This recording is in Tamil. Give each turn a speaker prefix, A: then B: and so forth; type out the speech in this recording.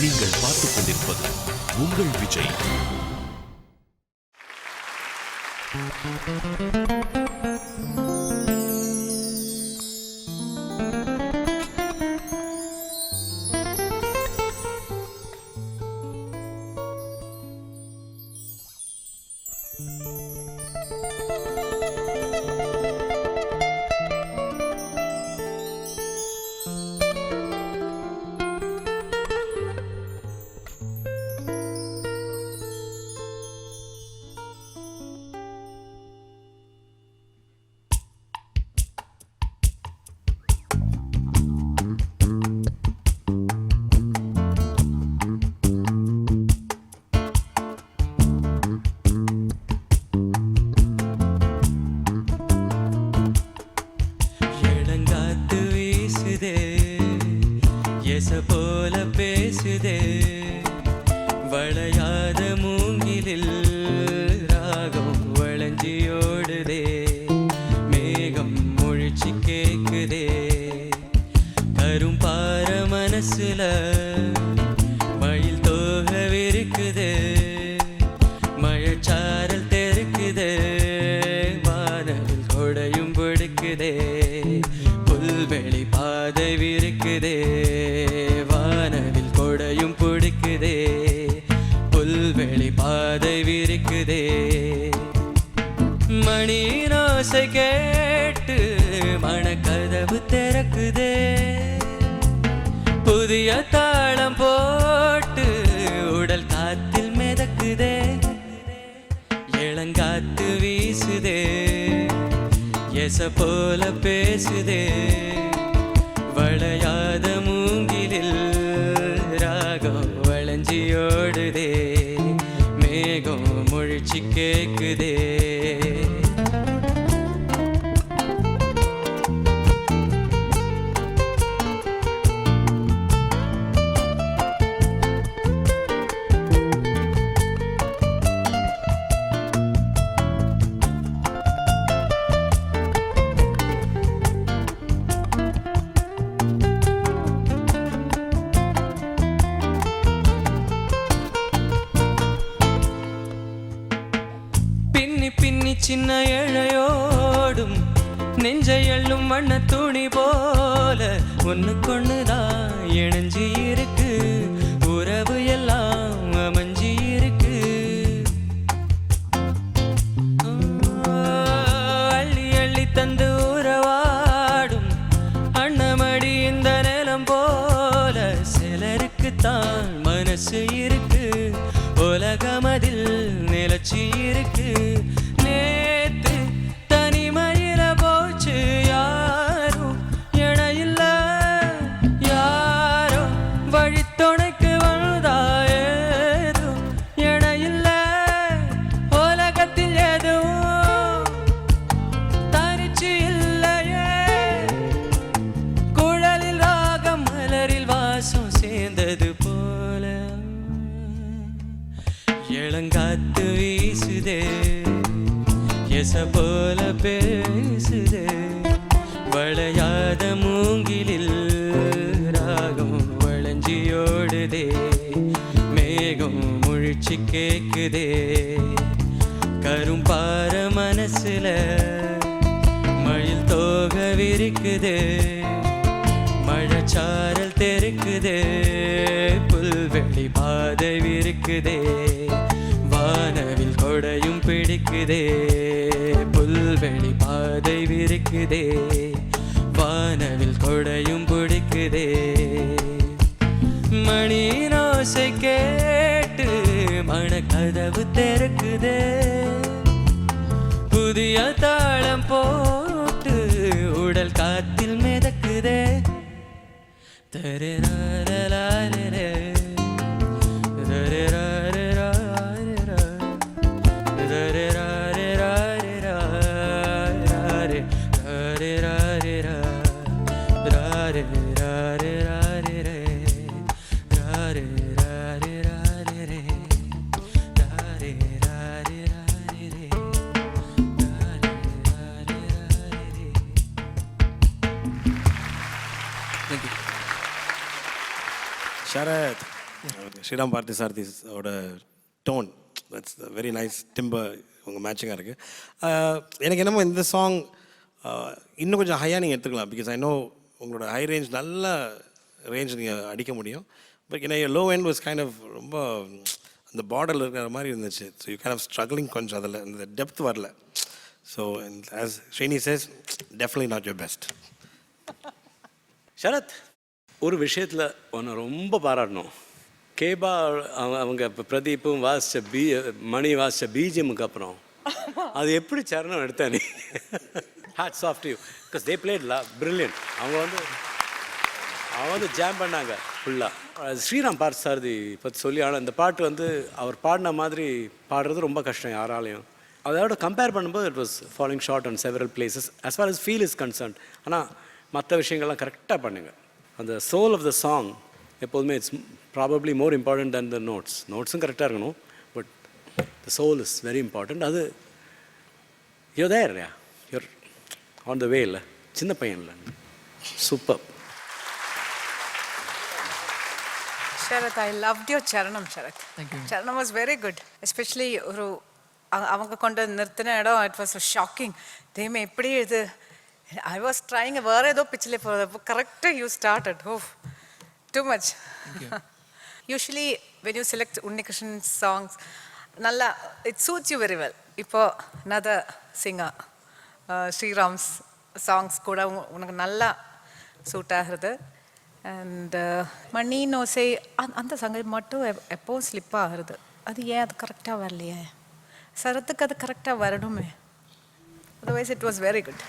A: நீங்கள் பார்த்துக் கொண்டிருப்பது உங்கள் விஜய்.
B: போல பேசுதே வளையாத மூங்கிலில் ராகம் வளைஞ்சியோடுதே மேகம் முழிச்சு கேக்குதே கரும்பார மனசுல மயில் தோகவிருக்குதே மழைச்சாரல் தெருக்குதே வானவில் கொடையும் பிடிக்குதே புல்வெளி பாதை விருக்குதே வானவில் கொடையும் பிடிக்குதே புல்வெளி பாதை விருக்குதே மணியின் ஓசை கேட்டு மனக்கதவு திறக்குதே புதிய தாளம் போட்டு உடல் காத்தில் மிதக்குதே இளங்காத்து வீசுதே எச போல பேசுதே வளையாத மூங்கிலில் ராகம் வளைஞ்சியோடுதே மேகம் முழிச்சு கேக்குதே பின்னி சின்ன இழையோடும் நெஞ்சை எள்ளும் வண்ண துணி போல ஒண்ணுக்கொண்ணுதான் இணைஞ்சி இருக்கு உறவு எல்லாம் அமைஞ்சி இருக்கு அள்ளி அள்ளி தந்து உறவாடும் அண்ணமடி இந்த நிலம் போல சிலருக்குத்தான் மனசு இருக்கு உலகமதில் நிலச்சி இருக்கு நேத்து தனிமையில போச்சு யாரும் என இல்ல யாரோ வழித்துணைக்கு வந்தாயேதோ என இல்ல உலகத்தில் எதுவும் தரிச்சு இல்லையே குழலில் ராகம் மலரில் வாசம் சேர்ந்தது போல இளங்காத்து வீசுதே எச போல பேசுதே வளையாத மூங்கிலில் ராகம் வளைஞ்சியோடுதே மேகம் முழிச்சு கேக்குதே கரும்பார மனசுல மயில் தோக விரிக்குதே மழைச்சாரல் தெருக்குதே புல்வெளி பாதை விருக்குதே வானவில் கொடையும் பிடிக்குதே புல்வெளி பாதை விருக்குதே வானவில் கொடையும் பிடிக்குதே மணியின் ஓசை கேட்டு மனக்கதவு திறக்குதே புதிய தாளம் போட்டு உடல் காத்தில் மிதக்குதே தரே
C: Sharad. ஸ்ரீராம் பார்த்தி சாரதியோட tone that's very nice timbre உங்கள் மேட்சிங்காக இருக்குது. எனக்கு என்னமோ இந்த சாங் இன்னும் கொஞ்சம் ஹையாக நீங்கள் எடுத்துக்கலாம். பிகாஸ் ஐ நோ உங்களோட ஹை ரேஞ்ச் நல்ல ரேஞ்ச் நீங்கள் அடிக்க முடியும். பட் ஏன்னா low end was kind of ரொம்ப அந்த பார்டரில் இருக்கிற மாதிரி இருந்துச்சு. So you can of struggling கொஞ்சம் அதில் இந்த டெப்த் வரல. So as Srini says definitely not your best.
D: Sarath, ஒரு விஷயத்தில் உன்னை ரொம்ப பாராட்டணும். கேபா அவங்க இப்போ பிரதீப்பும் மணி வாசித்த பிஜிஎம்முக்கு அப்புறம் அது எப்படி சரணம் எடுத்த நீ? Hats off to you because they played brilliant. அவங்க வந்து ஜாம் பண்ணாங்க ஃபுல்லாக. ஸ்ரீராம் பார்த் சாரதி பற்றி சொல்லி, ஆனால் இந்த பாட்டு வந்து அவர் பாடின மாதிரி பாடுறது ரொம்ப கஷ்டம் யாராலையும். அதோட கம்பேர் பண்ணும்போது it was following short on several places as far as feel is concern. ஆனால் மற்ற விஷயங்கள்லாம் கரெக்டாக பண்ணுங்க. அந்த சோல் ஆஃப் த சாங் எப்போதுமே it's probably more important then the நோட்ஸும் கரெக்டாக இருக்கணும். But the soul is very important. அது your there, your on the way. இல்லை சின்ன பையன் இல்லை, super.
E: Sharath, I loved your Charanam, Sharath.
F: Thank you.
E: Charanam was very good. Especially அவங்க கொண்டு நிறுத்தின இடம், it was so shocking. தேமே எப்படி இது, I was trying வேற ஏதோ பிச்சில் போகிறது. கரெக்டாக you started. Oh, too much. Usually when you select Unnikrishnan songs, நல்லா it suits you very well. இப்போ another singer, ஸ்ரீராம்ஸ் சாங்ஸ் கூட உனக்கு நல்லா சூட் ஆகிறது. அண்ட் மணி நோசை அந்த சங்கை மட்டும் எப்போவும் ஸ்லிப் ஆகுறது. அது ஏன் அது கரெக்டாக வரலையே? சரத்துக்கு அது கரெக்டாக வரணுமே. Otherwise it was very good.